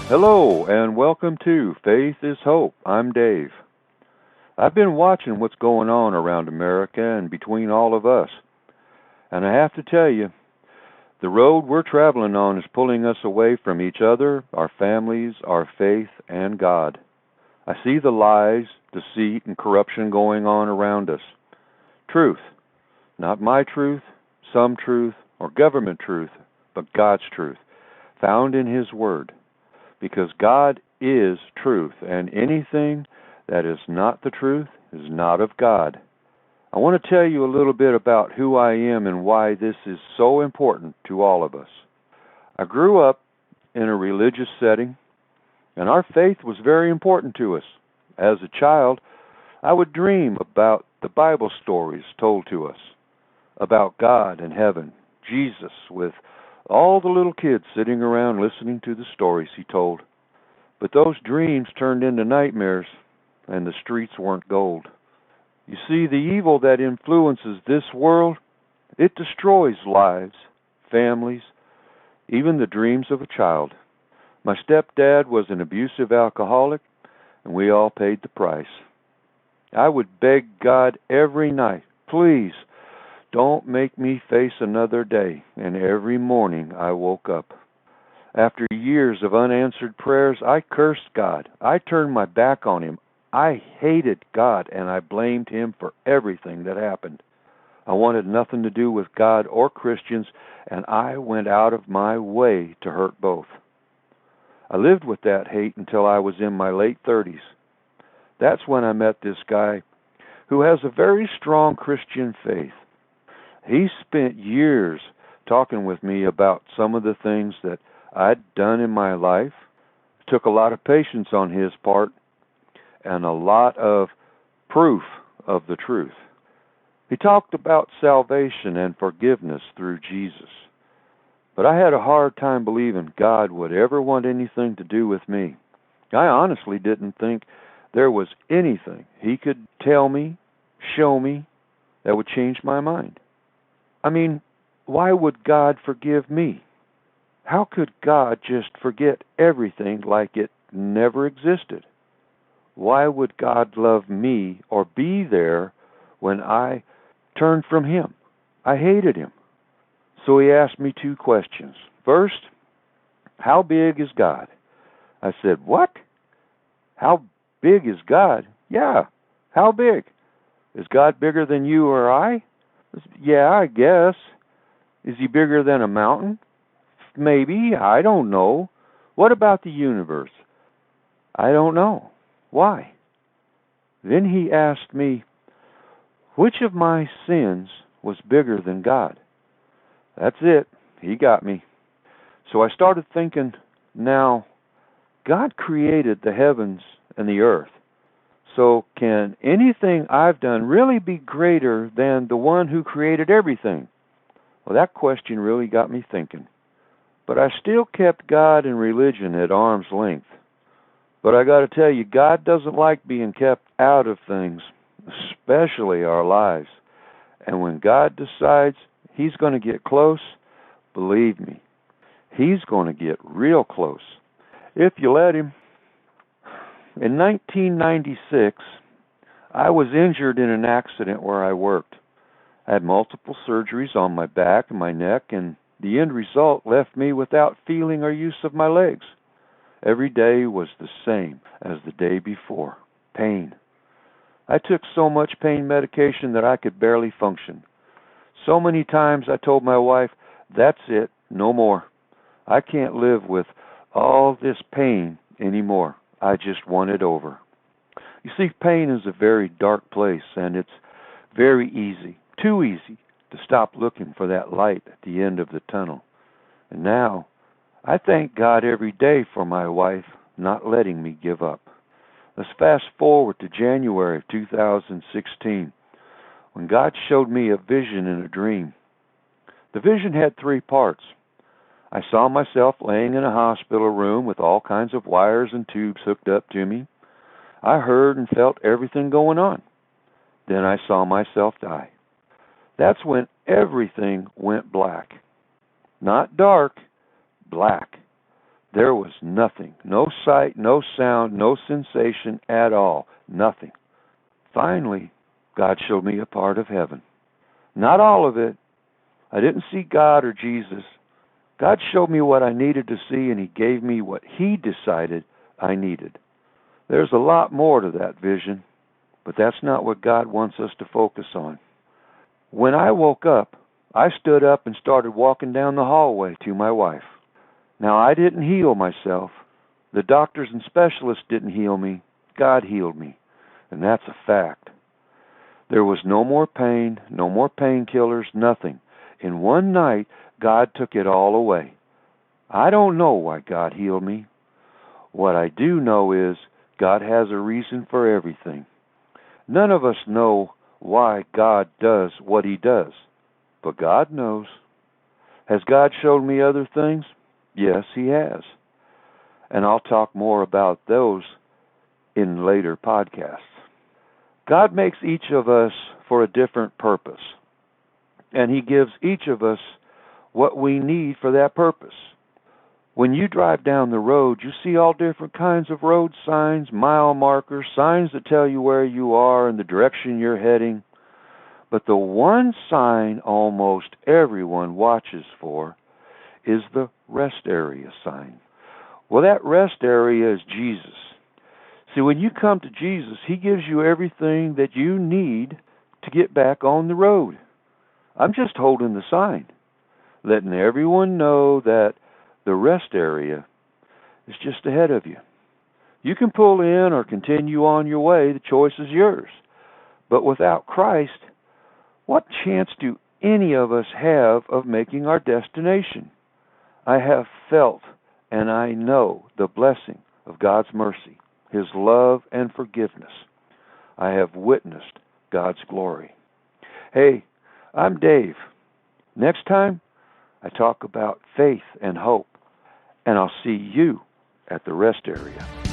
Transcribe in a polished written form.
Hello, and welcome to Faith is Hope. I'm Dave. I've been watching what's going on around America and between all of us. And I have to tell you, the road we're traveling on is pulling us away from each other, our families, our faith, and God. I see the lies, deceit, and corruption going on around us. Truth, not my truth, some truth, or government truth, but God's truth, found in His Word. Because God is truth, and anything that is not the truth is not of God. I want to tell you a little bit about who I am and why this is so important to all of us. I grew up in a religious setting, and our faith was very important to us. As a child, I would dream about the Bible stories told to us, about God and heaven, Jesus, with all the little kids sitting around listening to the stories he told. But those dreams turned into nightmares, and the streets weren't gold. You see, the evil that influences this world, it destroys lives, families, even the dreams of a child. My stepdad was an abusive alcoholic, and we all paid the price. I would beg God every night, please, don't make me face another day, and every morning I woke up. After years of unanswered prayers, I cursed God. I turned my back on Him. I hated God, and I blamed Him for everything that happened. I wanted nothing to do with God or Christians, and I went out of my way to hurt both. I lived with that hate until I was in my late 30s. That's when I met this guy who has a very strong Christian faith. He spent years talking with me about some of the things that I'd done in my life. It took a lot of patience on his part and a lot of proof of the truth. He talked about salvation and forgiveness through Jesus. But I had a hard time believing God would ever want anything to do with me. I honestly didn't think there was anything He could tell me, show me, that would change my mind. I mean, why would God forgive me? How could God just forget everything like it never existed? Why would God love me or be there when I turned from Him? I hated Him. So He asked me two questions. First, how big is God? I said, what? How big is God? Yeah, how big? Is God bigger than you or I? Yeah, I guess. Is He bigger than a mountain? Maybe. I don't know. What about the universe? I don't know. Why? Then He asked me, which of my sins was bigger than God? That's it. He got me. So I started thinking, now, God created the heavens and the earth. So can anything I've done really be greater than the one who created everything? Well, that question really got me thinking. But I still kept God and religion at arm's length. But I got to tell you, God doesn't like being kept out of things, especially our lives. And when God decides He's going to get close, believe me, He's going to get real close, if you let Him. In 1996, I was injured in an accident where I worked. I had multiple surgeries on my back and my neck, and the end result left me without feeling or use of my legs. Every day was the same as the day before. Pain. I took so much pain medication that I could barely function. So many times I told my wife, that's it, no more. I can't live with all this pain anymore. I just want it over. You see, pain is a very dark place, and it's very easy, too easy, to stop looking for that light at the end of the tunnel. And now, I thank God every day for my wife not letting me give up. Let's fast forward to January of 2016, when God showed me a vision in a dream. The vision had three parts. I saw myself laying in a hospital room with all kinds of wires and tubes hooked up to me. I heard and felt everything going on. Then I saw myself die. That's when everything went black. Not dark, black. There was nothing. No sight, no sound, no sensation at all. Nothing. Finally, God showed me a part of heaven. Not all of it. I didn't see God or Jesus. God showed me what I needed to see, and He gave me what He decided I needed. There's a lot more to that vision, but that's not what God wants us to focus on. When I woke up, I stood up and started walking down the hallway to my wife. Now, I didn't heal myself. The doctors and specialists didn't heal me. God healed me, and that's a fact. There was no more pain, no more painkillers, nothing. In one night, God took it all away. I don't know why God healed me. What I do know is God has a reason for everything. None of us know why God does what He does, but God knows. Has God shown me other things? Yes, He has. And I'll talk more about those in later podcasts. God makes each of us for a different purpose, and He gives each of us what we need for that purpose. When you drive down the road, you see all different kinds of road signs, mile markers, signs that tell you where you are and the direction you're heading. But the one sign almost everyone watches for is the rest area sign. Well, that rest area is Jesus. See, when you come to Jesus, He gives you everything that you need to get back on the road. I'm just holding the sign, letting everyone know that the rest area is just ahead of you. You can pull in or continue on your way. The choice is yours. But without Christ, what chance do any of us have of making our destination? I have felt and I know the blessing of God's mercy, His love and forgiveness. I have witnessed God's glory. Hey, I'm Dave. Next time, I talk about faith and hope, and I'll see you at the rest area.